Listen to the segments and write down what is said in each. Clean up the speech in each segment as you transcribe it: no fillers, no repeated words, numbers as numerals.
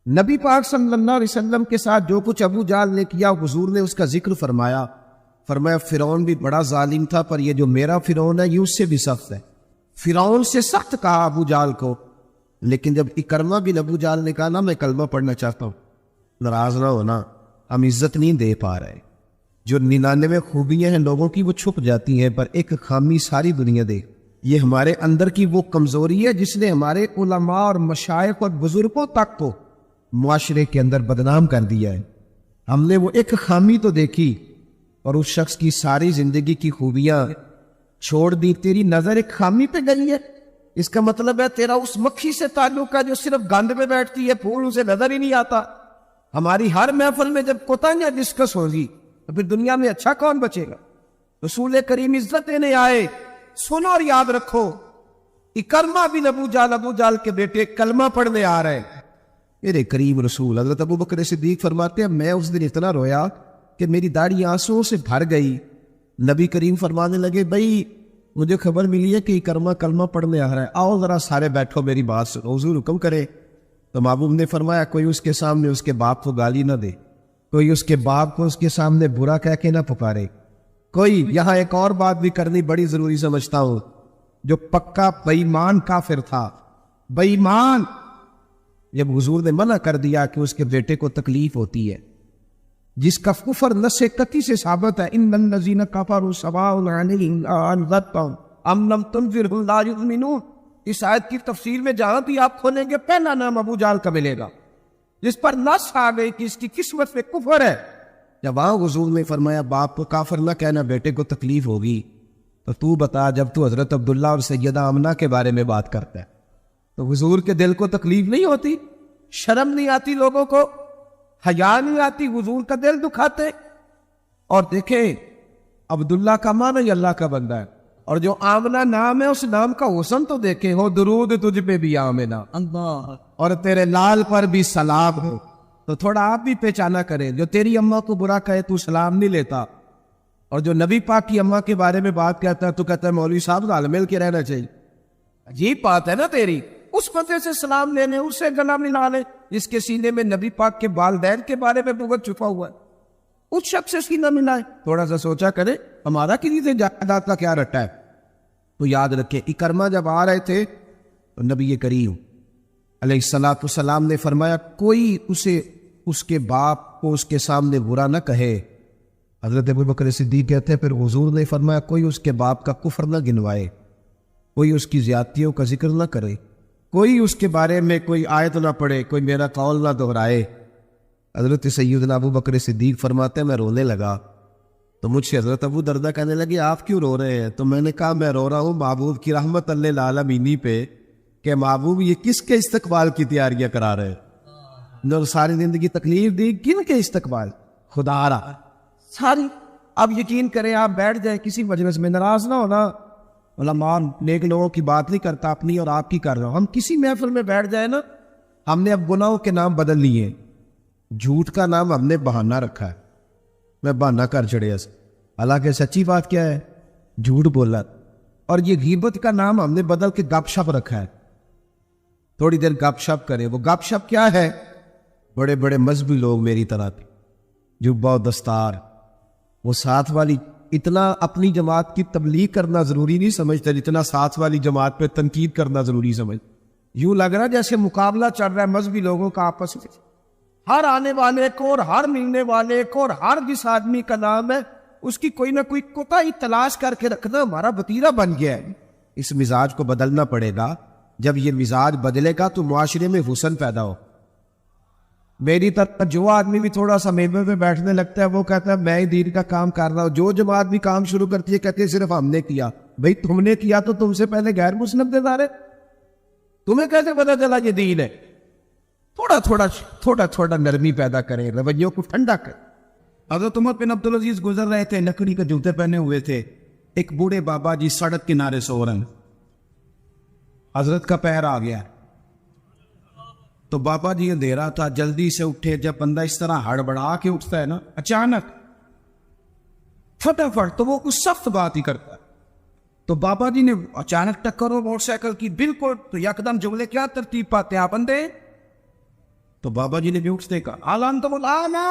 نبی پاک صلی اللہ علیہ وسلم کے ساتھ جو کچھ ابو جہل نے کیا حضور نے اس کا ذکر فرمایا فرعون بھی بڑا ظالم تھا، پر یہ جو میرا فرعون ہے یہ اس سے بھی سخت ہے۔ فرعون سے سخت کہا ابو جہل کو، لیکن جب اکرمہ بن ابو جہل نے کہا نا میں کلمہ پڑھنا چاہتا ہوں، ناراض نہ ہونا، ہم عزت نہیں دے پا رہے۔ جو 99 خوبیاں ہیں لوگوں کی وہ چھپ جاتی ہیں، پر ایک خامی ساری دنیا دے۔ یہ ہمارے اندر کی وہ کمزوری ہے جس نے ہمارے علماء اور مشائخ اور بزرگوں تک کو معاشرے کے اندر بدنام کر دیا ہے۔ ہم نے وہ ایک خامی تو دیکھی اور اس شخص کی ساری زندگی کی خوبیاں چھوڑ دی، تیری نظر ایک خامی پہ گئی ہے۔ اس کا مطلب ہے تیرا اس مکھی سے تعلق ہے جو صرف گند میں بیٹھتی ہے، پھول اسے نظر ہی نہیں آتا۔ ہماری ہر محفل میں جب کوتاہیاں ڈسکس ہوگی تو پھر دنیا میں اچھا کون بچے گا؟ رسول کریم عزت دینے آئے، سنو اور یاد رکھو، اکرمہ بن ابو جہل کے بیٹے کلمہ پڑھنے آ رہے ہیں۔ میرے کریم رسول حضرت ابو بکر صدیق فرماتے ہیں میں اس دن اتنا رویا کہ میری داڑھی آنسوؤں سے بھر گئی۔ نبی کریم فرمانے لگے بھائی مجھے خبر ملی ہے کہ اکرمہ کلمہ پڑھنے آ رہا ہے، آؤ ذرا سارے بیٹھو میری بات سنو، حضور حکم کرے۔ تو محبوب نے فرمایا کوئی اس کے سامنے اس کے باپ کو گالی نہ دے، کوئی اس کے باپ کو اس کے سامنے برا کہہ کے نہ پکارے، کوئی یہاں ایک اور بات بھی کرنی بڑی ضروری سمجھتا ہوں، جو پکا بے ایمان کافر تھا، بے ایمان، جب حضور نے منع کر دیا کہ اس کے بیٹے کو تکلیف ہوتی ہے، جس کا کفر نص قطعی سے ثابت ہے، ان الذین کفروا سواء علیہم انذرتہم ام لم تنذرہم لا یؤمنون، اس آیت کی تفسیر میں جہاں بھی آپ کھولیں گے پہلا نام ابو جہل کا ملے گا، جس پر نص آ گئی کہ اس کی قسمت میں کفر ہے۔ جب وہاں حضور نے فرمایا باپ کو کافر نہ کہنا، بیٹے کو تکلیف ہوگی، تو بتا جب تو حضرت عبداللہ اور سیدہ آمنہ کے بارے میں بات کرتا ہے تو حضور کے دل کو تکلیف نہیں ہوتی؟ شرم نہیں آتی لوگوں کو؟ حیا نہیں آتی؟ حضور کا دل دکھاتے؟ اور دیکھیں عبداللہ کا معنی یہ اللہ کا بندہ ہے، اور جو آمنہ نام ہے اس نام کا حسن تو دیکھیں، ہو درود تجھ پہ بھی آمنہ اللہ، اور تیرے لال پر بھی سلام ہو، تو تھوڑا آپ بھی پہچانا کریں۔ جو تیری اماں کو برا کہے تو سلام نہیں لیتا، اور جو نبی پاک کی اماں کے بارے میں بات کہتا ہے تو کہتا ہے مولوی صاحب رل مل کے رہنا چاہیے۔ عجیب بات ہے نا تیری، اس بندے سے سلام لینے، اس سے گلا ملا لے جس کے سینے میں نبی پاک کے والدین کے بارے میں بغض چھپا ہوا ہے، اس شخص سے سینہ ملائے۔ تھوڑا سا سوچا کرے ہمارا کسی سے جائیداد کا کیا رٹا ہے۔ تو یاد رکھے اکرمہ جب آ رہے تھے تو نبی کریم علیہ السلام نے فرمایا کوئی اسے اس کے باپ کو اس کے سامنے برا نہ کہے۔ حضرت ابو بکر صدیق کہتے ہیں پھر حضور نے فرمایا کوئی اس کے باپ کا کفر نہ گنوائے، کوئی اس کی زیادتیوں کا ذکر نہ کرے، کوئی اس کے بارے میں کوئی آیت نہ پڑھے، کوئی میرا قول نہ دہرائے۔ حضرت سیدنا ابو بکر صدیق فرماتے ہیں میں رونے لگا تو مجھ سے حضرت ابو دردہ کہنے لگے آپ کیوں رو رہے ہیں؟ تو میں نے کہا میں رو رہا ہوں محبوب کی رحمت للعالمین پہ کہ محبوب یہ کس کے استقبال کی تیاریاں کرا رہے ہیں، جو ساری زندگی تکلیف دی، کن کے استقبال؟ خدا را ساری۔ اب یقین کریں آپ بیٹھ جائیں کسی مجلس میں، ناراض نہ ہونا، علماء نیک لوگوں کی بات نہیں کرتا، اپنی اور آپ کی کر رہا ہوں۔ ہم کسی محفل میں بیٹھ جائیں نا، ہم نے اب گناہوں کے نام بدل لیے، جھوٹ کا نام ہم نے بہانہ رکھا ہے، میں بہانہ کر چڑھے اس، حالانکہ سچی بات کیا ہے؟ جھوٹ بولا۔ اور یہ غیبت کا نام ہم نے بدل کے گپ شپ رکھا ہے، تھوڑی دیر گپ شپ کرے۔ وہ گپ شپ کیا ہے؟ بڑے بڑے مذہبی لوگ میری طرح تھے، جبہ و دستار، وہ ساتھ والی، اتنا اپنی جماعت کی تبلیغ کرنا ضروری نہیں سمجھتے جتنا ساتھ والی جماعت پہ تنقید کرنا ضروری سمجھ۔ یوں لگ رہا جیسے مقابلہ چل رہا ہے مذہبی لوگوں کا آپس میں، ہر آنے والے کو اور ہر ملنے والے کو اور ہر جس آدمی کا نام ہے اس کی کوئی نہ کوئی کوتاہی تلاش کر کے رکھنا ہمارا وتیرہ بن گیا ہے۔ اس مزاج کو بدلنا پڑے گا، جب یہ مزاج بدلے گا تو معاشرے میں حسن پیدا ہو۔ میری طرح جو آدمی بھی تھوڑا سا ممبر پہ بیٹھنے لگتا ہے وہ کہتا ہے میں ہی دین کا کام کر رہا ہوں، جو جماعت بھی کام شروع کرتی ہے کہتے ہیں صرف ہم نے کیا۔ بھئی تم نے کیا تو تم سے پہلے غیر مسلم تھے سارے، تمہیں کیسے پتا چلا یہ دین ہے؟ تھوڑا تھوڑا نرمی پیدا کریں، رویوں کو ٹھنڈا کریں۔ حضرت عمر بن عبدالعزیز گزر رہے تھے، لکڑی کے جوتے پہنے ہوئے تھے، ایک بوڑھے بابا جی سڑک کنارے سو رہے ہیں، حضرت کا پیر آ گیا تو بابا جی اندھیرا تھا، جلدی سے اٹھے۔ جب بندہ اس طرح ہڑبڑا کے اٹھتا ہے نا اچانک فٹافٹ، تو وہ کچھ سخت بات ہی کرتا ہے، تو بابا جی نے اچانک ٹکر ہو موٹر سائیکل کی، بالکل تو یکدم جملے کیا ترتیب پاتے ہیں؟ آپ بندے تو بابا جی نے بھی اٹھتے کہا آلان تو بولا نا،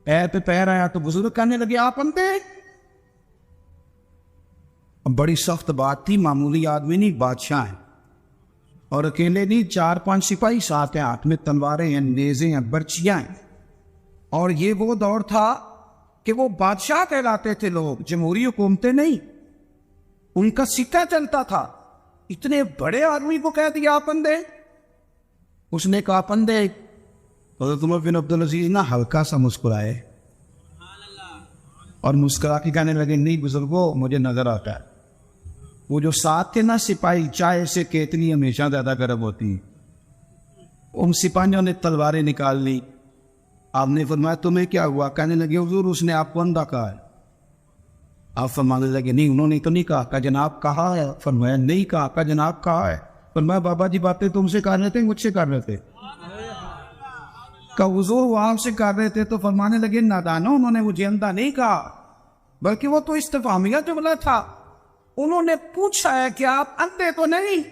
پیر پہ پیر آیا تو بزرگ کہنے لگے آپ اندھے؟ بڑی سخت بات تھی، معمولی آدمی نہیں، بادشاہ ہیں، اور اکیلے نہیں، 4-5 سپاہی ساتھ ہیں، ہاتھ میں تلواریں ہیں، نیزیں ہیں، برچیاں ہیں، اور یہ وہ دور تھا کہ وہ بادشاہ کہلاتے تھے لوگ، جمہوری حکومتیں نہیں، ان کا سکہ چلتا تھا، اتنے بڑے آدمی کو کہہ دیا آپ اندھے؟ اس نے کہا اندھے؟ حضرت عمر بن عبدالعزیز نہ ہلکا سا مسکرائے اور مسکرا کے کہنے لگے نہیں بزرگوں مجھے نظر آتا ہے۔ وہ جو ساتھ تھے نا سپاہی، چائے سے کیتلی ہمیشہ زیادہ گرم ہوتی ہیں، ان سپاہیوں نے تلواریں نکال لی۔ آپ نے فرمایا تمہیں کیا ہوا؟ کہنے لگے حضور اس نے آپ کو اندھا کہا ہے۔ آپ فرمانے لگے نہیں انہوں نے تو نہیں کہا۔ کہا جناب کہا ہے؟ فرمایا نہیں کہا۔ کہا جناب کہا ہے؟ فرمایا بابا جی باتیں تم سے کر رہے تھے مجھ سے کر رہے تھے؟ کہا حضور وہ آپ سے کر رہے تھے۔ تو فرمانے لگے نادانو انہوں نے مجھے اندھا نہیں کہا، بلکہ وہ تو استفہامیہ جملہ تھا، انہوں نے پوچھا ہے کہ آپ اندھے تو نہیں؟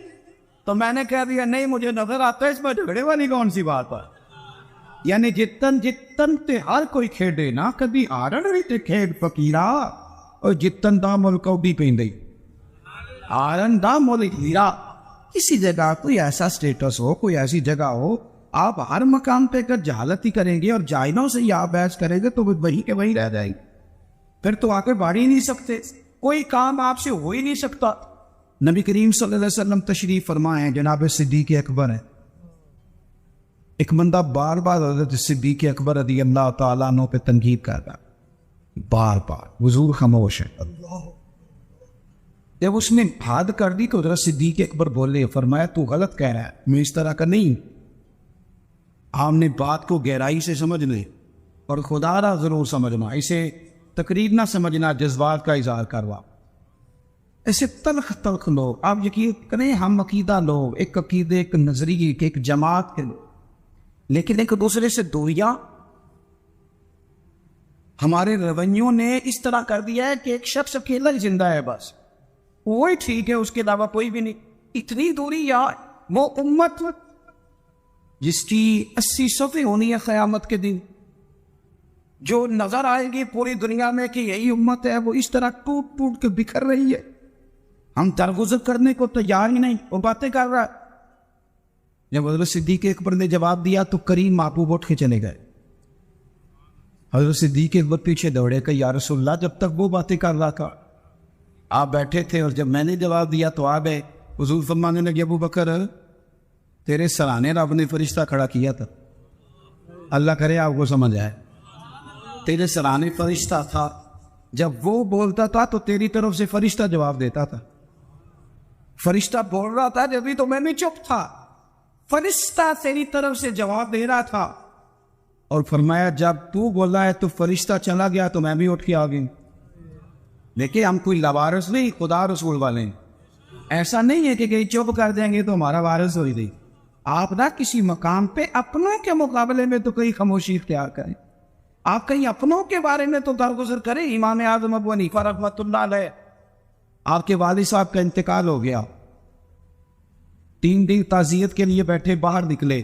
تو میں نے کہہ دیا نہیں مجھے نظر آتا ہے، اس میں جھگڑے والی کون سی بات ہے؟ یعنی جتن تے ہر کوئی کھیڈے نا کبھی آرن بھی تے کھیڈ فقیرا، اور جتن دا ملکو بھی پیندے آرن دا ملک ہیرا۔ کسی جگہ کوئی ایسا سٹیٹس ہو، کوئی ایسی جگہ ہو، آپ ہر مقام پہ اگر جہالت ہی کریں گے اور جائنوں سے ہی آپ بحث کریں گے تو وہی کے وہی رہ جائیں گے، پھر تو آگے بڑھ ہی نہیں سکتے، کوئی کام آپ سے ہو ہی نہیں سکتا۔ نبی کریم صلی اللہ علیہ وسلم تشریف فرمائے ہیں، جناب صدیق اکبر ہیں، ایک بندہ بار بار حضرت صدیق اکبر رضی اللہ تعالیٰ عنہ پہ تنقید کرتا، بار بار، حضور خاموش ہے۔ جب اس نے حد کر دی تو حضرت صدیق اکبر بولے، فرمایا تو غلط کہہ رہا ہے، میں اس طرح کا نہیں۔ آپ نے بات کو گہرائی سے سمجھ لے اور خدا را ضرور سمجھنا، اسے تقریر نہ سمجھنا، جذبات کا اظہار کروا۔ ایسے تلخ تلخ لوگ، آپ یقین کریں ہم عقیدہ لوگ، ایک عقیدے، ایک نظریے کے، ایک جماعت کے لوگ، لیکن ایک دوسرے سے دوریاں ہمارے رویوں نے اس طرح کر دیا ہے کہ ایک شخص اکیلا ہی زندہ ہے، بس وہی ٹھیک ہے، اس کے علاوہ کوئی بھی نہیں۔ اتنی دوری یار، وہ امت جس کی 80 صفیں ہونی ہے قیامت کے دن، جو نظر آئے گی پوری دنیا میں کہ یہی امت ہے، وہ اس طرح ٹوٹ ٹوٹ کے بکھر رہی ہے، ہم درگزر کرنے کو تیار ہی نہیں، وہ باتیں کر رہا ہے۔ جب حضرت صدیق اکبر نے جواب دیا تو کریم محبوب اٹھ کے چلے گئے۔ حضرت صدیق اکبر پیچھے دوڑے کہ یا رسول اللہ جب تک وہ باتیں کر رہا تھا آپ بیٹھے تھے، اور جب میں نے جواب دیا تو آ گئے۔ حضور فرمانے لگے ابو بکر تیرے سرانے رب نے فرشتہ کھڑا کیا تھا، اللہ کرے آپ کو سمجھ آئے، تیرے سرانے فرشتہ تھا، جب وہ بولتا تھا تو تیری طرف سے فرشتہ جواب دیتا تھا، فرشتہ بول رہا تھا جب بھی تو میں بھی چپ تھا، فرشتہ تیری طرف سے جواب دے رہا تھا۔ اور فرمایا جب تو بولا ہے تو فرشتہ چلا گیا تو میں بھی اٹھ کے آ گئی۔ دیکھیں ہم کوئی لوارث نہیں، خدا رسول والے ہیں، ایسا نہیں ہے کہ کہیں چپ کر دیں گے تو ہمارا وارث ہوئی دی۔ آپ نہ کسی مقام پہ اپنوں کے مقابلے میں تو کئی خاموشی اختیار کریں، آپ کہیں اپنوں کے بارے میں تو درگزر کریں۔ امام اعظم ابو حنیفہ رحمۃ اللہ علیہ، آپ کے والد صاحب کا انتقال ہو گیا، 3 دن تعزیت کے لیے بیٹھے، باہر نکلے،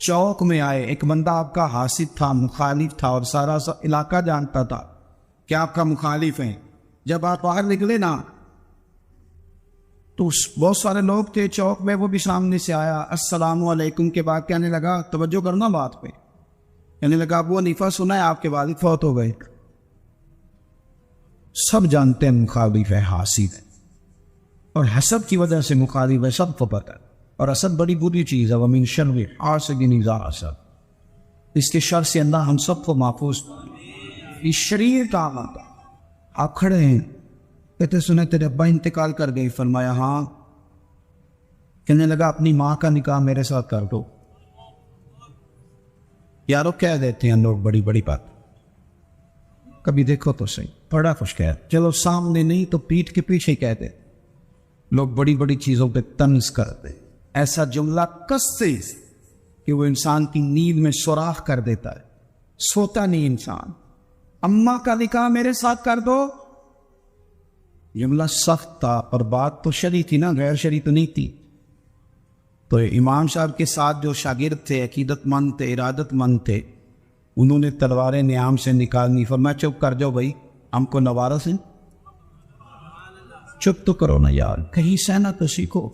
چوک میں آئے، ایک بندہ آپ کا حاسد تھا، مخالف تھا، اور سارا علاقہ جانتا تھا کہ آپ کا مخالف ہیں۔ جب آپ باہر نکلے نا تو بہت سارے لوگ تھے چوک میں، وہ بھی سامنے سے آیا، السلام علیکم کے بعد کہنے لگا، توجہ کرنا بات پہ، کہنے لگا ابو حنیفہ سنا ہے آپ کے والد فوت ہو گئے۔ سب جانتے ہیں مخالف ہے، حاسد ہے، اور حسد کی وجہ سے مخالف ہے، سب کو پتہ ہے، اور حسد بڑی بری چیز ہے، وَمِن شَرِّ حاسد اذا حسد، اس کے شر سے اللہ ہم سب کو محفوظ۔ یہ شریر کا آتا، آپ کھڑے ہیں، کہتے سنے تیرے ابا انتقال کر گئی؟ فرمایا ہاں۔ کہنے لگا اپنی ماں کا نکاح میرے ساتھ کر دو۔ یارو کہہ دیتے ہیں لوگ بڑی بڑی بات، کبھی دیکھو تو صحیح، بڑا خوش کہہ، چلو سامنے نہیں تو پیٹھ کے پیچھے کہتے، لوگ بڑی بڑی چیزوں پہ طنز کرتے، ایسا جملہ کسے کہ وہ انسان کی نیند میں سوراخ کر دیتا ہے، سوتا نہیں انسان۔ اماں کا نکاح میرے ساتھ کر دو، جملہ سخت تھا، اور بات تو شرعی تھی نا، غیر شرعی تو نہیں تھی۔ تو امام صاحب کے ساتھ جو شاگرد تھے، عقیدت مند تھے، ارادت مند تھے، انہوں نے تلواریں نیام سے نکالنی، فرمایا چپ کر جاؤ بھائی، ہم کو نوارس ہیں، چپ تو کرو نا یار، کہیں سہنا تو سیکھو،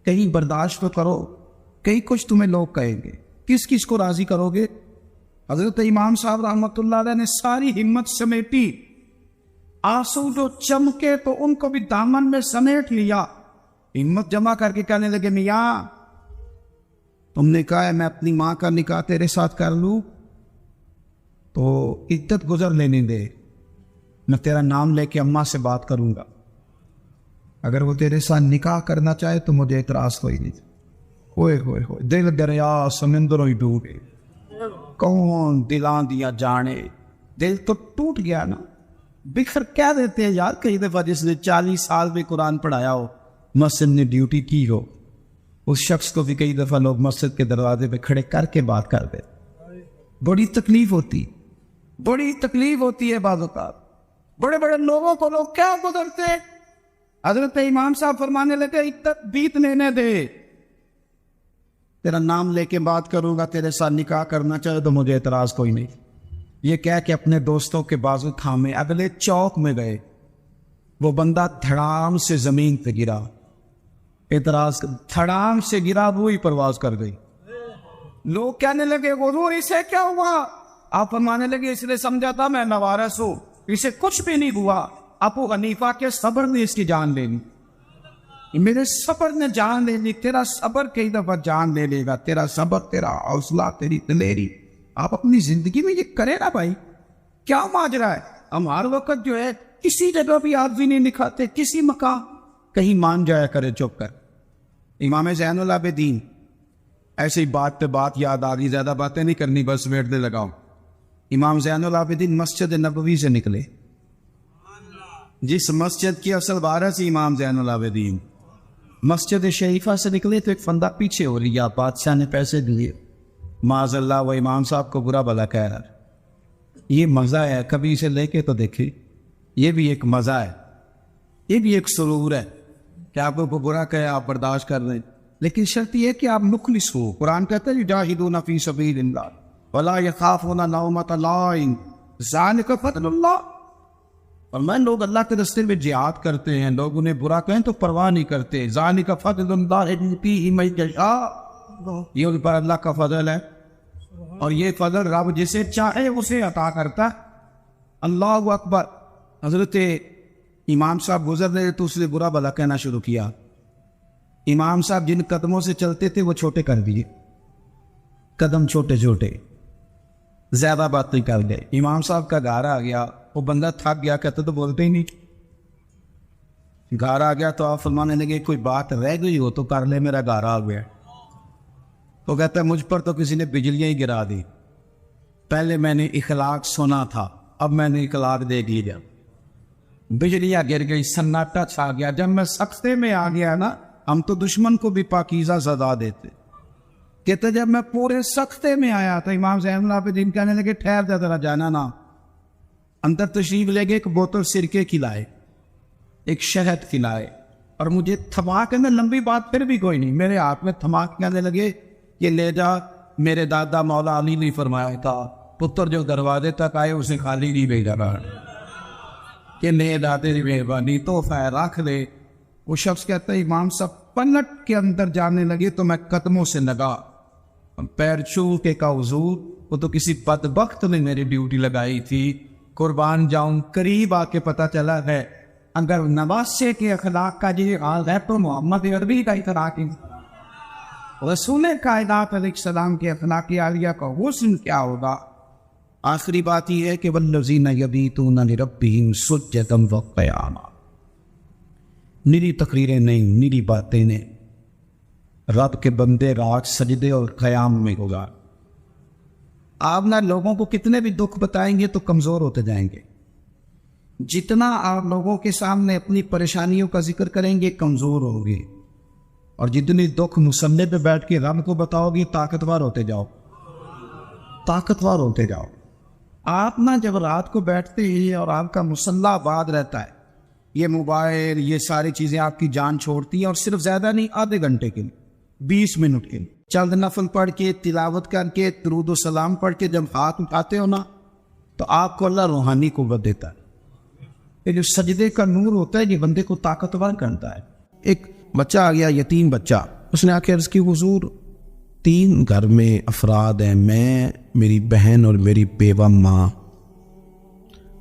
کہیں برداشت تو کرو، کہیں کچھ تمہیں لوگ کہیں گے، کس کس کو راضی کرو گے؟ حضرت امام صاحب رحمۃ اللہ علیہ نے ساری ہمت سمیٹی، آنسو جو چمکے تو ان کو بھی دامن میں سمیٹ لیا، ہمت جمع کر کے کہنے لگے میاں تم نے کہا ہے میں اپنی ماں کا نکاح تیرے ساتھ کر لوں تو عدت گزر لینے دے، میں تیرا نام لے کے اماں سے بات کروں گا، اگر وہ تیرے ساتھ نکاح کرنا چاہے تو مجھے اعتراض کوئی نہیں۔ ہوئے ہوئے ہوئے دل دریا سمندروں ہی ڈوبے، کون دلان دیا جانے، دل تو ٹوٹ گیا نا، بکھر کیا دیتے ہیں یار۔ کئی دفعہ جس نے 40 سال میں قرآن پڑھایا ہو، مسجد نے ڈیوٹی کی ہو، اس شخص کو بھی کئی دفعہ لوگ مسجد کے دروازے پہ کھڑے کر کے بات کر دے، بڑی تکلیف ہوتی، بڑی تکلیف ہوتی ہے بعض اوقات۔ بڑے بڑے لوگوں کو لوگ کیا گزرتے، حضرت امام صاحب فرمانے لگے عدت بیت لینے دے، تیرا نام لے کے بات کروں گا، تیرے ساتھ نکاح کرنا چاہے تو مجھے اعتراض کوئی نہیں۔ یہ کہہ کے اپنے دوستوں کے بازو تھامے اگلے چوک میں گئے، وہ بندہ دھڑام سے زمین پہ گرا، اعتراض دھڑام سے گرا، وہی پرواز کر گئی۔ لوگ کہنے لگے حضور اسے کیا ہوا؟ آپ فرمانے لگے اس نے سمجھا تھا میں نوارس ہوں، اسے کچھ بھی نہیں ہوا، ابو حنیفہ کے صبر نے اس کی جان لے لی، میرے صبر نے جان لے لی، تیرا صبر کئی دفعہ جان لے لے گا، تیرا صبر، تیرا حوصلہ، تیری دلیری، آپ اپنی زندگی میں یہ کرے نا بھائی۔ کیا ماجرا ہے؟ ہم ہر وقت جو ہے کسی جگہ بھی آدمی نہیں دکھاتے، کسی مقام کہیں مان جایا کرے چپ کر۔ امام زین العابدین، ایسے ہی بات پہ بات یاد آ گئی، زیادہ باتیں نہیں کرنی، بس بیٹھنے لگاؤ۔ امام زین العابدین مسجد نبوی سے نکلے، جس مسجد کی اصل وارث امام زین العابدین، مسجد شریفہ سے نکلے تو ایک فندہ پیچھے ہو رہی ہے، بادشاہ نے پیسے دیے، معاذ اللہ وہ امام صاحب کو برا بھلا کہہ رہا۔ یہ مزہ ہے، کبھی اسے لے کے تو دیکھیں، یہ بھی ایک مزہ ہے، یہ بھی ایک سرور ہے کہ آپ کو برا کہے آپ برداشت کر رہے ہیں، لیکن شرط یہ ہے کہ آپ مخلص ہو۔ قرآن کہتا ہے یجاہدون فی سبیل اللہ ولا یخافون لومۃ لائم ذالک فضل اللہ، اور میں لوگ اللہ کے راستے میں جہاد کرتے ہیں، لوگ انہیں برا کہیں تو پرواہ نہیں کرتے، ذالک فضل اللہ یؤتیہ من یشاء، یہ ان پر اللہ کا فضل ہے، اور یہ فضل رب جسے چاہے اسے عطا کرتا ہے۔ اللہ اکبر۔ حضرت امام صاحب گزر رہے تو اس نے برا بھلا کہنا شروع کیا، امام صاحب جن قدموں سے چلتے تھے وہ چھوٹے کر دیے، قدم چھوٹے چھوٹے، زیادہ بات نہیں کر دے۔ امام صاحب کا گھر آ گیا، وہ بندہ تھک گیا، کہتے تو بولتے ہی نہیں، گھر آ گیا تو آپ فرمانے لگے کوئی بات رہ گئی ہو تو کر لے، میرا گھر آ گیا۔ تو کہتا ہے مجھ پر تو کسی نے بجلیاں ہی گرا دی، پہلے میں نے اخلاق سنا تھا، اب میں نے اخلاق دیکھ لیا، بجلیاں گر گئی، سناٹا چھا گیا۔ جب میں سختے میں آ گیا نا، ہم تو دشمن کو بھی پاکیزہ سزا دیتے، کہتے جب میں پورے سختے میں آیا تو امام زین العابدین کہنے لگے ٹھہر جا ذرا، جانا نا، اندر تشریف لے گئے، ایک بوتل سرکے کھلائے، ایک شہد کھلائے، اور مجھے تھما کے، میں لمبی بات پھر بھی کوئی نہیں، میرے ہاتھ میں تھما کے کہنے لگے یہ لے جا، میرے دادا مولا علی نے فرمایا تھا پتر جو دروازے تک آئے اسے خالی نہیں بھیجا گا، کہ لے دادے کی مہربانی، تحفہ رکھ لے۔ وہ شخص کہتا ہے امام صاحب پلٹ کے اندر جانے لگے تو میں قدموں سے لگا، پیر چھو کے کہا حضور وہ تو کسی بدبخت نے میری ڈیوٹی لگائی تھی، قربان جاؤں، قریب آ کے پتہ چلا ہے اگر نواسے کے اخلاق کا یہ حال ہے تو محمد عربی کا اخلاق، رسول کائنات علیہ السلام کے اخلاقی عالیہ کا حسن کیا ہوگا۔ آخری بات یہ ہے کہ والذین یبیتون لربہم سجدا وقیاما، نری تقریریں نہیں، نری باتیں نہیں، رب کے بندے رات سجدے اور قیام میں ہوگا۔ آپ نہ لوگوں کو کتنے بھی دکھ بتائیں گے تو کمزور ہوتے جائیں گے، جتنا آپ لوگوں کے سامنے اپنی پریشانیوں کا ذکر کریں گے کمزور ہوں گے، اور جتنی دکھ مسلح پہ بیٹھ کے رب کو بتاؤ گے طاقتور ہوتے جاؤ، طاقتور ہوتے جاؤ۔ آپ نہ جب رات کو بیٹھتے ہیں اور آپ کا مسلح آباد رہتا ہے، یہ موبائل، یہ ساری چیزیں آپ کی جان چھوڑتی ہیں، اور صرف زیادہ نہیں، آدھے گھنٹے کے لیے 20 منٹ کے لیے چند نفل پڑھ کے تلاوت کر کے درود و سلام پڑھ کے جب ہاتھ اٹھاتے ہو نا تو آپ کو اللہ روحانی قوت دیتا ہے. یہ جو سجدے کا نور ہوتا ہے یہ بندے کو طاقتور کرتا ہے. ایک بچہ آ گیا یتیم بچہ, اس نے آ کے عرض کی حضور 3 گھر میں افراد ہیں, میں, میری بہن اور میری بیوہ ماں,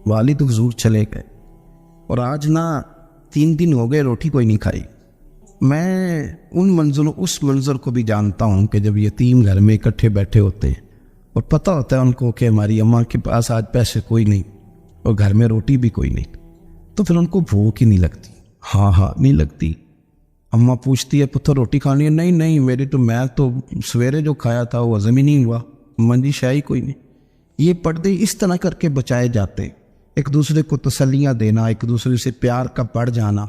والد حضور چلے گئے اور آج نا 3 دن ہو گئے روٹی کوئی نہیں کھائی. میں اس منظر کو بھی جانتا ہوں کہ جب یتیم گھر میں اکٹھے بیٹھے ہوتے ہیں اور پتہ ہوتا ہے ان کو کہ ہماری اماں کے پاس آج پیسے کوئی نہیں اور گھر میں روٹی بھی کوئی نہیں, تو پھر ان کو بھوک ہی نہیں لگتی. ہاں نہیں لگتی. اماں پوچھتی ہے پتر روٹی کھانی ہے؟ نہیں میں تو سویرے جو کھایا تھا وہ ہضم ہی نہیں ہوا, منجی شاہی کوئی نہیں. یہ پردے اس طرح کر کے بچائے جاتے, ایک دوسرے کو تسلیاں دینا, ایک دوسرے سے پیار کا بڑھ جانا,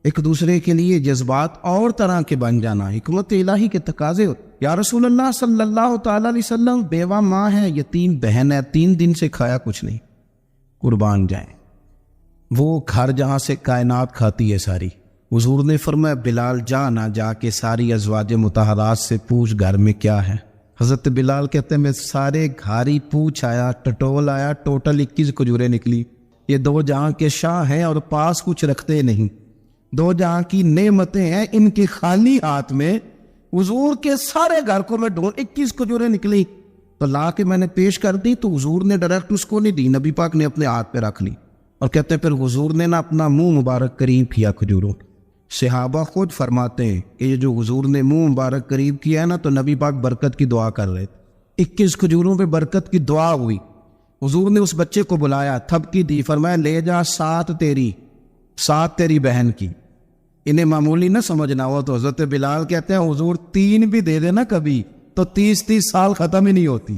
ایک دوسرے کے لیے جذبات اور طرح کے بن جانا, حکمت الہی کے تقاضے. یا رسول اللہ صلی اللہ تعالیٰ علیہ وسلم, بیوہ ماں ہے, یتیم بہن ہے, 3 دن سے کھایا کچھ نہیں, قربان جائیں. وہ گھر جہاں سے کائنات کھاتی ہے ساری. حضور نے فرمایا بلال جا کے ساری ازواج مطہرات سے پوچھ گھر میں کیا ہے. حضرت بلال کہتے ہیں میں سارے گھاری پوچھ آیا, ٹٹول آیا, ٹوٹل 21 کھجوریں نکلی. یہ 2 جہاں کے شاہ ہیں اور پاس کچھ رکھتے نہیں, 2 جہاں کی نعمتیں ہیں, ان کے خالی ہاتھ میں حضور کے سارے گھر کو میں 21 کھجوریں نکلی تو لا کے میں نے پیش کر دی, تو حضور نے ڈائریکٹ اس کو نہیں دی, نبی پاک نے اپنے ہاتھ پہ رکھ لی. اور کہتے ہیں پھر حضور نے نا اپنا منہ مبارک قریب کیا کھجوروں. صحابہ خود فرماتے ہیں کہ یہ جو حضور نے منہ مبارک قریب کیا ہے نا تو نبی پاک برکت کی دعا کر رہے تھے. 21 کھجوروں پہ برکت کی دعا ہوئی. حضور نے اس بچے کو بلایا, تھپکی دی, فرمایا لے جا 7 تیری بہن کی. انہیں معمولی نہ سمجھنا ہوا تو حضرت بلال کہتے ہیں حضور 3 بھی دے دینا کبھی تو 30 سال ختم ہی نہیں ہوتی.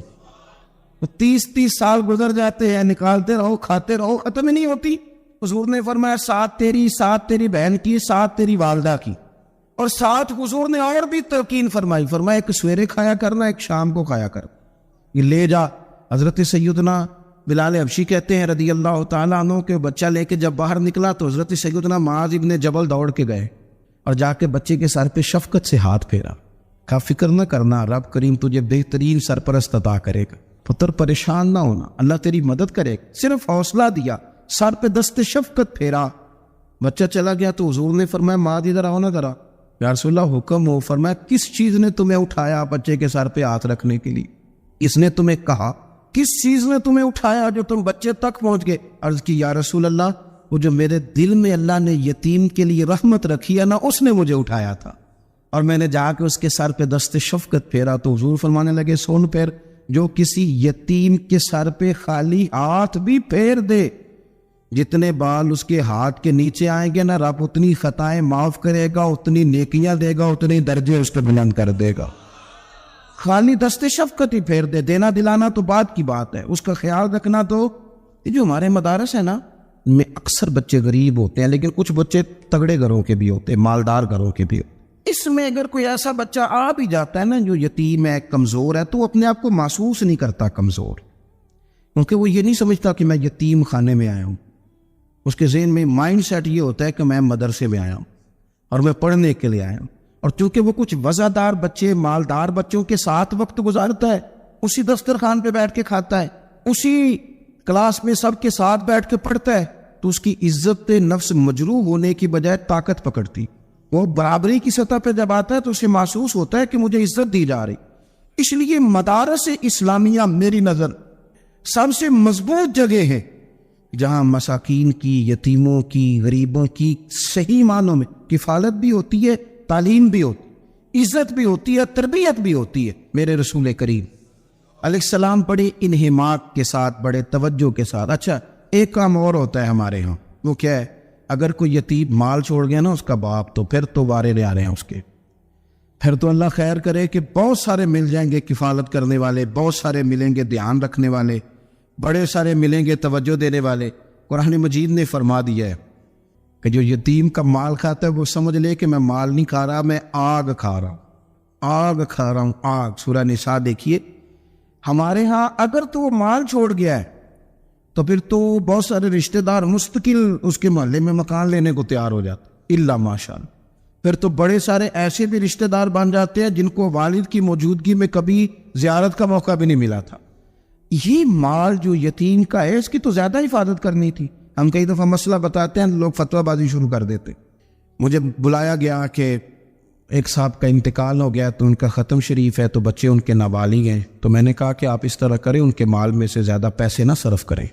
30 سال گزر جاتے ہیں, نکالتے رہو, کھاتے رہو, ختم ہی نہیں ہوتی. حضور نے فرمایا 7 تیری بہن کی, 7 تیری والدہ کی, اور 7 حضور نے اور بھی تلقین فرمائی, فرمایا ایک سویرے کھایا کرنا, ایک شام کو کھایا کر. یہ لے جا. حضرت سیدنا بلال حبشی کہتے ہیں رضی اللہ تعالیٰ عنہ کہ بچہ لے کے جب باہر نکلا تو حضرت سیدنا معاذ ابن جبل دوڑ کے گئے اور جا کے بچے کے سر پہ شفقت سے ہاتھ پھیرا, کہا فکر نہ کرنا, رب کریم تجھے بہترین سرپرست عطا کرے گا, پتر پریشان نہ ہونا, اللہ تیری مدد کرے گا. صرف حوصلہ دیا, سر پہ دست شفقت پھیرا, بچہ چلا گیا. تو حضور نے فرمایا معاذ ادھر آؤ نا ذرا. یا رسول اللہ حکم ہو. فرمایا کس چیز نے تمہیں اٹھایا بچے کے سر پہ ہاتھ رکھنے کے لیے؟ اس نے تمہیں کہا کس چیز نے تمہیں اٹھایا جو تم بچے تک پہنچ گئے؟ عرض کی یا رسول اللہ وہ جو میرے دل میں اللہ نے یتیم کے لیے رحمت رکھی ہے نا, اس نے مجھے اٹھایا تھا, اور میں نے جا کے اس کے سر پہ دست شفقت پھیرا. تو حضور فرمانے لگے سن پھر, جو کسی یتیم کے سر پہ خالی ہاتھ بھی پھیر دے, جتنے بال اس کے ہاتھ کے نیچے آئیں گے نا, رب اتنی خطائیں معاف کرے گا, اتنی نیکیاں دے گا, اتنے درجے اس پہ بلند کر دے گا. خالی دست شفقت ہی پھیر دے. دینا دلانا تو بات کی بات ہے, اس کا خیال رکھنا. تو یہ جو ہمارے مدارس ہیں نا, میں اکثر بچے غریب ہوتے ہیں, لیکن کچھ بچے تگڑے گھروں کے بھی ہوتے ہیں, مالدار گھروں کے بھی ہوتے ہیں. اس میں اگر کوئی ایسا بچہ آ بھی جاتا ہے نا جو یتیم ہے, کمزور ہے, تو وہ اپنے آپ کو محسوس نہیں کرتا کمزور, کیونکہ وہ یہ نہیں سمجھتا کہ میں یتیم خانے میں آیا ہوں. اس کے ذہن میں مائنڈ سیٹ یہ ہوتا ہے کہ میں مدرسے میں آیا ہوں اور میں پڑھنے کے لیے آیا ہوں. اور چونکہ وہ کچھ وزادار بچے, مالدار بچوں کے ساتھ وقت گزارتا ہے, اسی دسترخوان پہ بیٹھ کے کھاتا ہے, اسی کلاس میں سب کے ساتھ بیٹھ کے پڑھتا ہے, تو اس کی عزت نفس مجروح ہونے کی بجائے طاقت پکڑتی. وہ برابری کی سطح پہ جب آتا ہے تو اسے محسوس ہوتا ہے کہ مجھے عزت دی جا رہی. اس لیے مدارس اسلامیہ میری نظر سب سے مضبوط جگہ ہے جہاں مساکین کی, یتیموں کی, غریبوں کی صحیح معنوں میں کفالت بھی ہوتی ہے, تعلیم بھی ہوتی, عزت بھی ہوتی ہے, تربیت بھی ہوتی ہے. میرے رسول کریم علیہ السلام بڑے انہماک کے ساتھ, بڑے توجہ کے ساتھ. اچھا ایک کام اور ہوتا ہے ہمارے ہاں, وہ کیا ہے؟ اگر کوئی یتیم مال چھوڑ گیا نا اس کا باپ, تو پھر تو وارے لے آ رہے ہیں اس کے, پھر تو اللہ خیر کرے کہ بہت سارے مل جائیں گے کفالت کرنے والے, بہت سارے ملیں گے دھیان رکھنے والے, بڑے سارے ملیں گے توجہ دینے والے. قرآن مجید نے فرما دیا ہے کہ جو یتیم کا مال کھاتا ہے وہ سمجھ لے کہ میں مال نہیں کھا رہا, میں آگ کھا رہا ہوں, آگ کھا رہا ہوں, آگ. سورہ نساء دیکھیے. ہمارے ہاں اگر تو وہ مال چھوڑ گیا ہے تو پھر تو بہت سارے رشتہ دار مستقل اس کے محلے میں مکان لینے کو تیار ہو جاتے, الا ماشاء اللہ. پھر تو بڑے سارے ایسے بھی رشتہ دار بن جاتے ہیں جن کو والد کی موجودگی میں کبھی زیارت کا موقع بھی نہیں ملا تھا۔ یہ مال جو یتیم کا ہے اس کی تو زیادہ حفاظت کرنی تھی۔ ہم کئی دفعہ مسئلہ بتاتے ہیں، لوگ فتویٰ بازی شروع کر دیتے۔ مجھے بلایا گیا کہ ایک صاحب کا انتقال ہو گیا تو ان کا ختم شریف ہے، تو بچے ان کے نابالغ ہیں، تو میں نے کہا کہ آپ اس طرح کریں، ان کے مال میں سے زیادہ پیسے نہ صرف کریں۔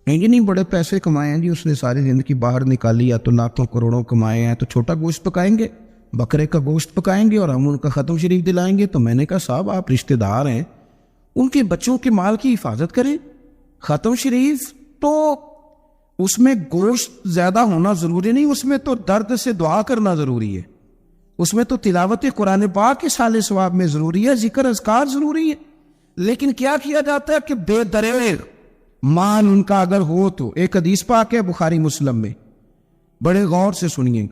نہیں بڑے پیسے کمائے ہیں جی، اس نے ساری زندگی باہر نکالی، یا تو لاکھوں کروڑوں کمائے ہیں، تو چھوٹا گوشت پکائیں گے، بکرے کا گوشت پکائیں گے اور ہم ان کا ختم شریف دلائیں گے۔ تو میں نے کہا صاحب آپ رشتہ دار ہیں، ان کے بچوں کے مال کی حفاظت کریں۔ ختم شریف تو اس میں گوشت زیادہ ہونا ضروری نہیں، اس میں تو درد سے دعا کرنا ضروری ہے، اس میں تو تلاوت قرآن پاک کے صالح ثواب میں ضروری ہے، ذکر اذکار ضروری ہے۔ لیکن کیا کیا جاتا ہے کہ بے دریغ مال ان کا اگر ہو تو، ایک حدیث پاک ہے بخاری مسلم میں، بڑے غور سے سنیے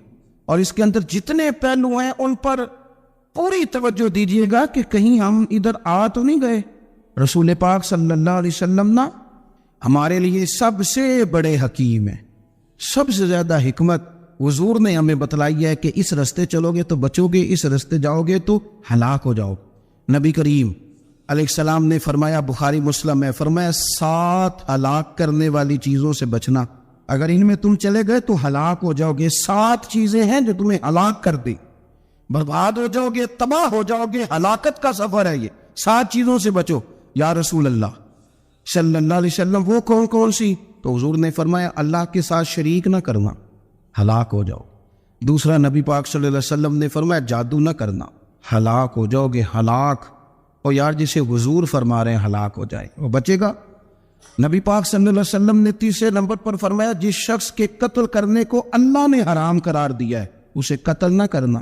اور اس کے اندر جتنے پہلو ہیں ان پر پوری توجہ دیجیے گا کہ کہیں ہم ادھر آ تو نہیں گئے۔ رسول پاک صلی اللہ علیہ وسلم نا ہمارے لیے سب سے بڑے حکیم ہیں، سب سے زیادہ حکمت حضور نے ہمیں بتلائی ہے کہ اس رستے چلو گے تو بچو گے، اس رستے جاؤ گے تو ہلاک ہو جاؤ۔ نبی کریم علیہ السلام نے فرمایا، بخاری مسلم ہے، فرمایا 7 ہلاک کرنے والی چیزوں سے بچنا، اگر ان میں تم چلے گئے تو ہلاک ہو جاؤ گے۔ 7 چیزیں ہیں جو تمہیں ہلاک کر دیں، برباد ہو جاؤ گے، تباہ ہو جاؤ گے، ہلاکت کا سفر ہے یہ، 7 چیزوں سے بچو۔ یا رسول اللہ صلی اللہ علیہ وسلم وہ کون کون سی؟ تو حضور نے فرمایا اللہ کے ساتھ شریک نہ کرنا، ہلاک ہو جاؤ۔ دوسرا نبی پاک صلی اللہ علیہ وسلم نے فرمایا جادو نہ کرنا، ہلاک ہو جاؤ گے، ہلاک۔ اور یار جسے حضور فرما رہے ہیں ہلاک ہو جائے وہ بچے گا۔ نبی پاک صلی اللہ علیہ وسلم نے تیسرے نمبر پر فرمایا جس شخص کے قتل کرنے کو اللہ نے حرام قرار دیا ہے اسے قتل نہ کرنا،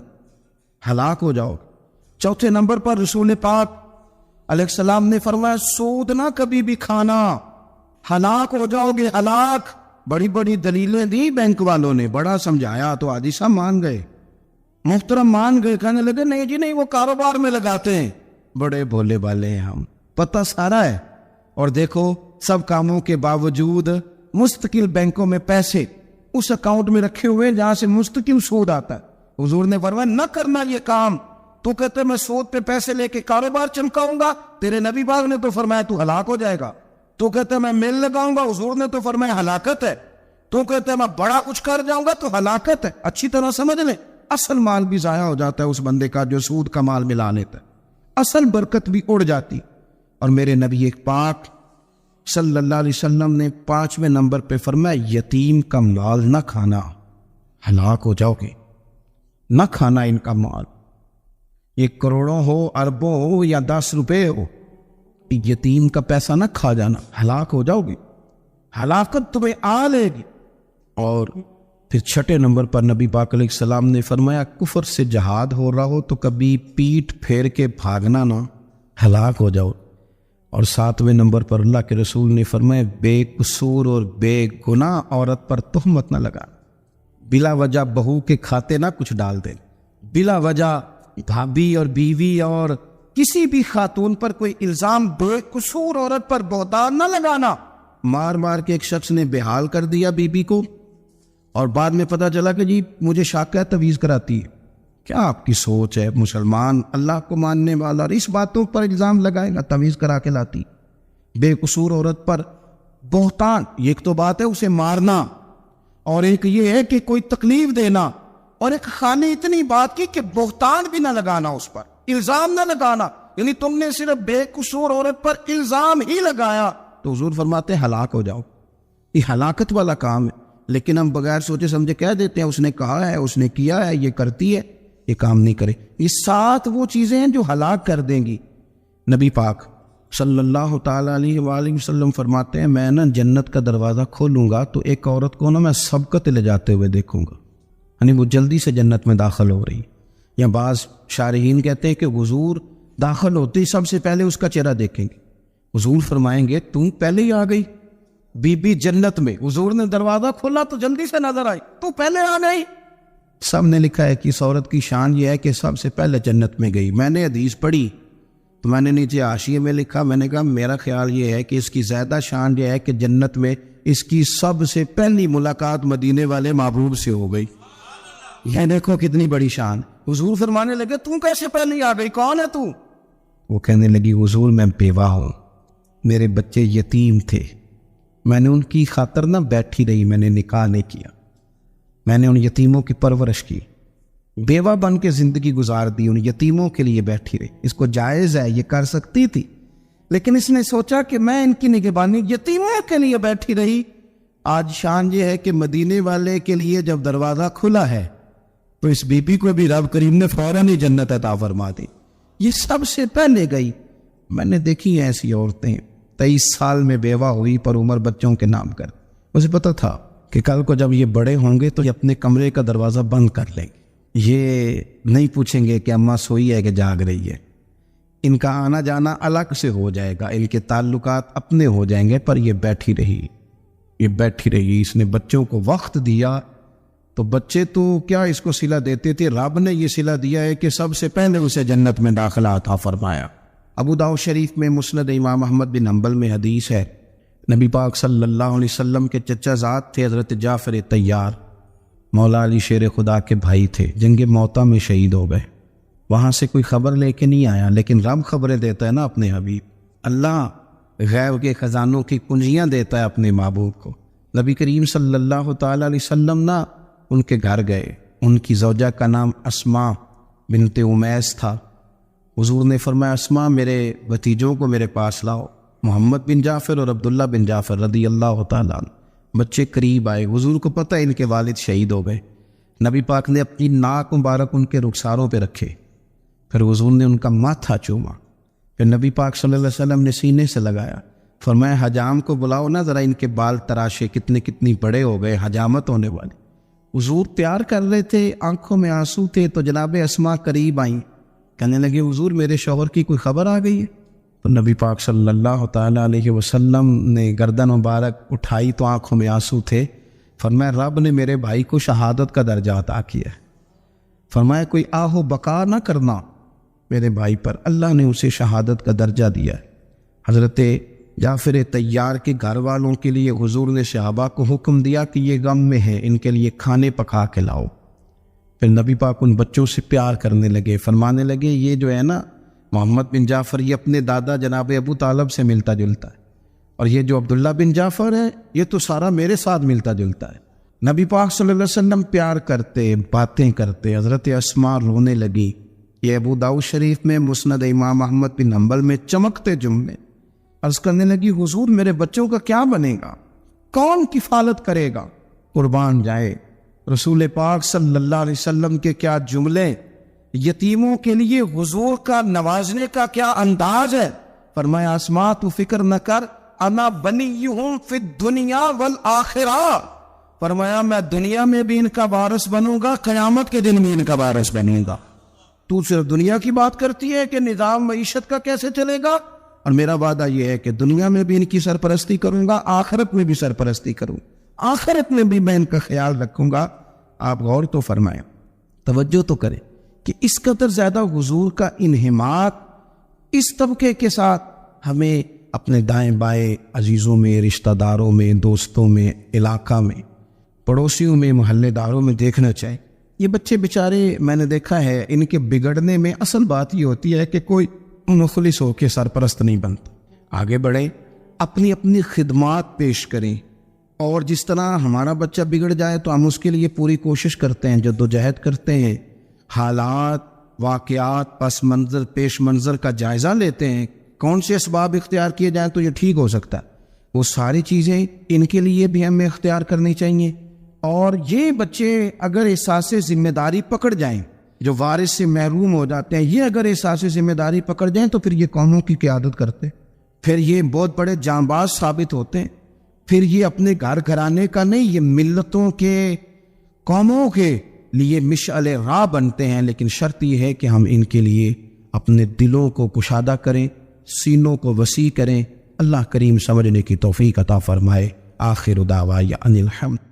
ہلاک ہو جاؤ۔ چوتھے نمبر پر رسول پاک علیہ السلام نے فرمایا سود نہ کبھی بھی کھانا، ہلاک ہو جاؤ گے، ہلاک۔ بڑی بڑی دلیلیں دی بینک والوں نے، بڑا سمجھایا تو حاجی صاحب مان گئے، محترم مان گئے، کہنے لگے نہیں جی نہیں وہ کاروبار میں لگاتے ہیں۔ بڑے بھولے والے ہیں ہم، پتہ سارا ہے۔ اور دیکھو سب کاموں کے باوجود مستقل بینکوں میں پیسے اس اکاؤنٹ میں رکھے ہوئے جہاں سے مستقل سود آتا ہے۔ حضور نے فرمایا نہ کرنا یہ کام۔ تو کہتے میں سود پہ پیسے لے کے کاروبار چمکاؤں گا، تیرے نبی پاک نے تو فرمایا تو ہلاک ہو جائے گا۔ تو کہتے میں میل لگاؤں گا، حضور نے تو فرمایا ہلاکت ہے۔ تو کہتے میں بڑا کچھ کر جاؤں گا تو ہلاکت ہے۔ اچھی طرح سمجھ لیں، اصل مال بھی ضائع ہو جاتا ہے اس بندے کا جو سود کا مال ملا لیتا ہے، اصل برکت بھی اڑ جاتی۔ اور میرے نبی ایک پاک صلی اللہ علیہ وسلم نے 5ویں نمبر پہ فرمایا یتیم کا مال نہ کھانا، ہلاک ہو جاؤ گے، نہ کھانا ان کا مال، یہ کروڑوں ہو، اربوں ہو یا 10 روپے ہو، یتیم کا پیسہ نہ کھا جانا، ہلاک ہو جاؤ گے، ہلاکت تمہیں آ لے گی۔ اور پھر 6 نمبر پر نبی پاک علیہ السلام نے فرمایا کفر سے جہاد ہو رہا ہو تو کبھی پیٹ پھیر کے بھاگنا نہ، ہلاک ہو جاؤ۔ اور 7ویں نمبر پر اللہ کے رسول نے فرمایا بے قصور اور بے گناہ عورت پر تہمت نہ لگا، بلا وجہ بہو کے کھاتے نہ کچھ ڈال دے، بلا وجہ بھابھی اور بیوی اور کسی بھی خاتون پر کوئی الزام بے قصور عورت پر بہتان نہ لگانا۔ مار مار کے ایک شخص نے بے حال کر دیا بیوی کو، اور بعد میں پتا چلا کہ جی مجھے شک ہے تویز کراتی ہے۔ کیا آپ کی سوچ ہے؟ مسلمان اللہ کو ماننے والا اور اس باتوں پر الزام لگائے گا تویز کرا کے لاتی بے قصور عورت پر بہتان۔ ایک تو بات ہے اسے مارنا، اور ایک یہ ہے کہ کوئی تکلیف دینا، اور ایک خانے اتنی بات کی کہ بہتان بھی نہ لگانا، اس پر الزام نہ لگانا، یعنی تم نے صرف بے قصور عورت پر الزام ہی لگایا تو حضور فرماتے ہیں ہلاک ہو جاؤ۔ یہ ہلاکت والا کام ہے، لیکن ہم بغیر سوچے سمجھے کہہ دیتے ہیں اس نے کہا ہے، اس نے کیا ہے، یہ کرتی ہے، یہ کام نہیں کرے۔ یہ 7 وہ چیزیں ہیں جو ہلاک کر دیں گی۔ نبی پاک صلی اللہ تعالیٰ علیہ وآلہ وسلم فرماتے ہیں میں نا جنت کا دروازہ کھولوں گا تو ایک عورت کو نا میں سبقت لے جاتے ہوئے دیکھوں گا، یعنی وہ جلدی سے جنت میں داخل ہو رہی۔ یا بعض شارحین کہتے ہیں کہ حضور داخل ہوتے ہی سب سے پہلے اس کا چہرہ دیکھیں گے، حضور فرمائیں گے تم پہلے ہی آ گئی بی بی جنت میں، حضور نے دروازہ کھولا تو جلدی سے نظر آئی، تو پہلے آ گئی۔ سب نے لکھا ہے کہ اس عورت کی شان یہ ہے کہ سب سے پہلے جنت میں گئی۔ میں نے حدیث پڑھی تو میں نے نیچے حاشیے میں لکھا، میں نے کہا میرا خیال یہ ہے کہ اس کی زیادہ شان یہ ہے کہ جنت میں اس کی سب سے پہلی ملاقات مدینے والے محبوب سے ہو گئی۔ یہ دیکھو کتنی بڑی شان. حضور فرمانے لگے تو کیسے پہلے آ گئی, کون ہے تو؟ وہ کہنے لگی حضور میں بیوہ ہوں, میرے بچے یتیم تھے, میں نے ان کی خاطر نہ بیٹھی رہی, میں نے نکاح نہیں کیا, میں نے ان یتیموں کی پرورش کی, بیوہ بن کے زندگی گزار دی, ان یتیموں کے لیے بیٹھی رہی. اس کو جائز ہے, یہ کر سکتی تھی, لیکن اس نے سوچا کہ میں ان کی نگہبانی یتیموں کے لیے بیٹھی رہی. آج شان یہ ہے کہ مدینے والے کے لیے جب دروازہ کھلا ہے تو اس بی بی کو بھی رب کریم نے فوراً ہی جنت عطا فرما دی. یہ سب سے پہلے گئی. میں نے دیکھی ہیں ایسی عورتیں 23 سال میں بیوہ ہوئی پر عمر بچوں کے نام کر. اسے پتا تھا کہ کل کو جب یہ بڑے ہوں گے تو یہ اپنے کمرے کا دروازہ بند کر لیں گے, یہ نہیں پوچھیں گے کہ اماں سوئی ہے کہ جاگ رہی ہے. ان کا آنا جانا الگ سے ہو جائے گا, ان کے تعلقات اپنے ہو جائیں گے, پر یہ بیٹھی رہی, یہ بیٹھی رہی. اس نے بچوں کو وقت دیا. تو بچے تو کیا اس کو صلہ دیتے تھے, رب نے یہ صلہ دیا ہے کہ سب سے پہلے اسے جنت میں داخلہ عطا فرمایا. ابو داؤد شریف میں مسند امام احمد بن حنبل میں حدیث ہے, نبی پاک صلی اللہ علیہ وسلم کے چچا زاد تھے حضرت جعفر طیار, مولا علی شیر خدا کے بھائی تھے, جنگ موتا میں شہید ہو گئے. وہاں سے کوئی خبر لے کے نہیں آیا, لیکن رب خبریں دیتا ہے نا اپنے حبیب. اللہ غیب کے خزانوں کی کنجیاں دیتا ہے اپنے محبوب کو. نبی کریم صلی اللہ تعالی علیہ وسلم نا ان کے گھر گئے, ان کی زوجہ کا نام اسماء بنت امیس تھا. حضور نے فرمایا اسماء میرے بھتیجوں کو میرے پاس لاؤ, محمد بن جعفر اور عبداللہ بن جعفر رضی اللہ تعالیٰ عنہ. بچے قریب آئے, حضور کو پتہ ان کے والد شہید ہو گئے. نبی پاک نے اپنی ناک مبارک ان کے رخساروں پہ رکھے, پھر حضور نے ان کا ماتھا چوما, پھر نبی پاک صلی اللہ علیہ وسلم نے سینے سے لگایا, فرمایا حجام کو بلاؤ نا ذرا, ان کے بال تراشے, کتنی بڑے ہو گئے, حجامت ہونے والی. حضور پیار کر رہے تھے, آنکھوں میں آنسو تھے, تو جناب اسماء قریب آئیں, کہنے لگے حضور میرے شوہر کی کوئی خبر آ گئی ہے؟ تو نبی پاک صلی اللہ تعالیٰ علیہ وسلم نے گردن مبارک اٹھائی تو آنکھوں میں آنسو تھے. فرمایا رب نے میرے بھائی کو شہادت کا درجہ عطا کیا ہے. فرمایا کوئی آہو بقا نہ کرنا میرے بھائی پر, اللہ نے اسے شہادت کا درجہ دیا ہے. حضرت جعفر طیار کے گھر والوں کے لیے حضور نے صحابہ کو حکم دیا کہ یہ غم میں ہے, ان کے لیے کھانے پکا کے لاؤ. پھر نبی پاک ان بچوں سے پیار کرنے لگے, فرمانے لگے یہ جو ہے نا محمد بن جعفر, یہ اپنے دادا جناب ابو طالب سے ملتا جلتا ہے, اور یہ جو عبداللہ بن جعفر ہے یہ تو سارا میرے ساتھ ملتا جلتا ہے. نبی پاک صلی اللہ علیہ وسلم پیار کرتے, باتیں کرتے. حضرت اسماء رونے لگی. یہ ابو داؤد شریف میں مسند امام احمد بن حنبل میں چمکتے جملے. عرض کرنے لگی حضور میرے بچوں کا کیا بنے گا, کون کفالت کرے گا, قربان جائے. رسول پاک صلی اللہ علیہ وسلم کے کیا جملے, یتیموں کے لیے حضور کا نوازنے کا کیا انداز ہے. فرمایا اسماء تو فکر نہ کر, انا بنیہم فی الدنیا والآخرہ. فرمایا میں دنیا میں بھی ان کا وارث بنوں گا, قیامت کے دن بھی ان کا وارث بنوں گا. تو صرف دنیا کی بات کرتی ہے کہ نظام معیشت کا کیسے چلے گا, اور میرا وعدہ یہ ہے کہ دنیا میں بھی ان کی سرپرستی کروں گا, آخرت میں بھی سرپرستی کروں, آخرت میں بھی میں ان کا خیال رکھوں گا. آپ غور تو فرمائیں, توجہ تو کریں کہ اس قدر زیادہ حضور کا انہماک اس طبقے کے ساتھ ہمیں اپنے دائیں بائیں عزیزوں میں, رشتہ داروں میں, دوستوں میں, علاقہ میں, پڑوسیوں میں, محلے داروں میں دیکھنا چاہیے. یہ بچے بیچارے میں نے دیکھا ہے, ان کے بگڑنے میں اصل بات یہ ہوتی ہے کہ کوئی مخلص ہو کے سرپرست نہیں بنتا. آگے بڑھیں, اپنی اپنی خدمات پیش کریں, اور جس طرح ہمارا بچہ بگڑ جائے تو ہم اس کے لیے پوری کوشش کرتے ہیں, جدوجہد کرتے ہیں, حالات, واقعات, پس منظر, پیش منظر کا جائزہ لیتے ہیں, کون سے اسباب اختیار کیے جائیں تو یہ ٹھیک ہو سکتا ہے. وہ ساری چیزیں ان کے لیے بھی ہمیں اختیار کرنی چاہیے. اور یہ بچے اگر احساس ذمہ داری پکڑ جائیں, جو وارث سے محروم ہو جاتے ہیں, یہ اگر احساس ذمہ داری پکڑ جائیں تو پھر یہ قوموں کی قیادت کرتے, پھر یہ بہت بڑے جانباز ثابت ہوتے ہیں. پھر یہ اپنے گھر گھرانے کا نہیں, یہ ملتوں کے, قوموں کے لیے مشعل راہ بنتے ہیں. لیکن شرط یہ ہے کہ ہم ان کے لیے اپنے دلوں کو کشادہ کریں, سینوں کو وسیع کریں. اللہ کریم سمجھنے کی توفیق عطا فرمائے. آخر دعوانا ان الحمد